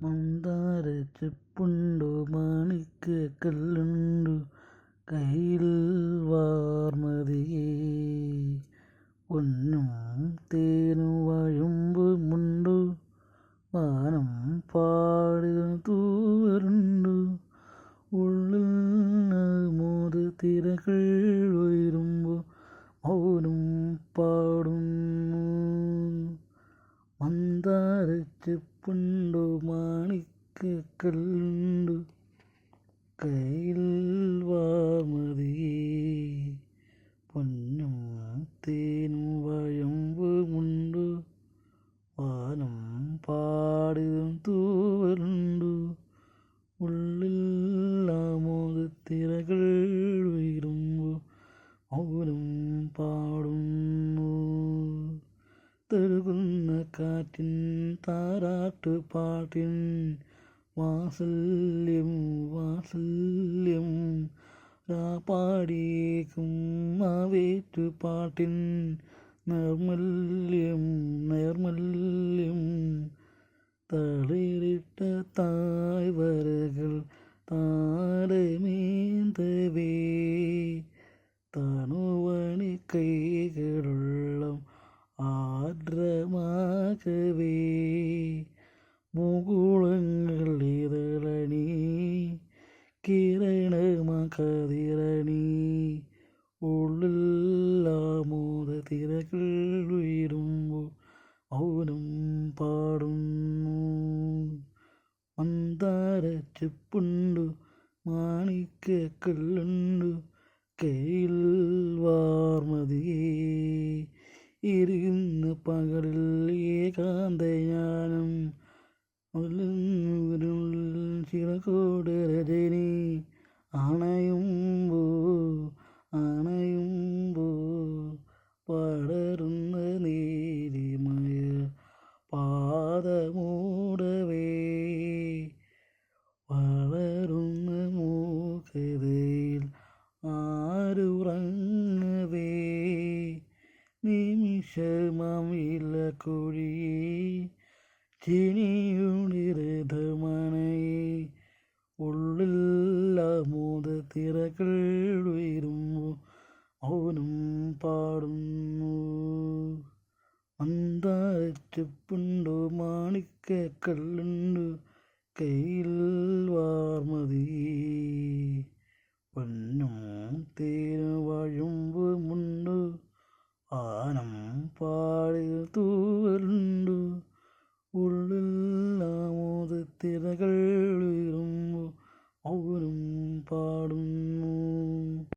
മന്ദാരച്ചെപ്പുണ്ടു മാണിക്യക്കല്ലുണ്ടു കയ്യിൽ വാർമതിയേ. പൊന്നും തേനും വഴുമ്പുമുണ്ടു വാനം പാടിയ തൂവലുണ്ടു. ഉള്ളിൽ മോദ തിരകൾ ഉയരുമ്പോൾ മൗനം പാടുന്നു. മന്ദാരച്ചെപ്പുണ്ടു മാണിക്യക്കല്ലുണ്ടു കയ്യിൽ വാർമതിയേ. പൊന്നും തേനും വഴുമ്പുമുണ്ടു വാനം പാടിയ തൂവലുണ്ടു. ഉള്ളിൽ ആമോദത്തിരകൾ ഉയരുമ്പോൾ മൗനം പാടുന്നു. തഴുകുന്ന കാറ്റിൻ താരാട്ടുപാട്ടിൻ വാത്സല്യം വാത്സല്യം. രാപ്പാടിയേക്കും ആവേറ്റുപാട്ടിൻ നൈർമല്യം നൈർമല്യം. തളിരിട്ട തായ്വരകൾ താരമേന്തവേ. തണുവണി കൈകളുള്ള ആർദ്രമാകവേ. മുകുളങ്ങൾ ഇതളണി കിരണമകതിരണി. ഉള്ളിൽ ആമോദ തിരകൾ ഉയരുമ്പോൾ മൗനം പാടുന്നു. മന്ദാരച്ചെപ്പുണ്ടു മാണിക്യക്കല്ലുണ്ടു കയ്യിൽ വാർമതിയേ. എരിയുന്ന പകലിൽ ഏകാന്തയാനം ചിറകോട് രജനി. അണയുമ്പോ പടരുന്ന നീലിമയ പാദമൂടവേ. വളരുന്ന മൂകതയിൽ ആരുറങ്ങവേ. നിമിഷമമിലക്കൊഴി ചിനിയുടെ രഥമണയെ. ഉള്ളിൽ ആമോദ തിരകൾ ഉയരുമ്പോൾ മൗനം പാടുന്നു. മന്ദാരച്ചെപ്പുണ്ടു മാണിക്യക്കല്ലുണ്ടു കയ്യിൽ വാർമതിയേ. പൊന്നും തേനും വഴുമ്പുമുണ്ടു വാനം പാടിയ തൂവലുണ്ടു. ഉള്ളിൽ ആമോദത്തിരകൾ ഉയരുമ്പോൾ മൗനം പാടുന്നു.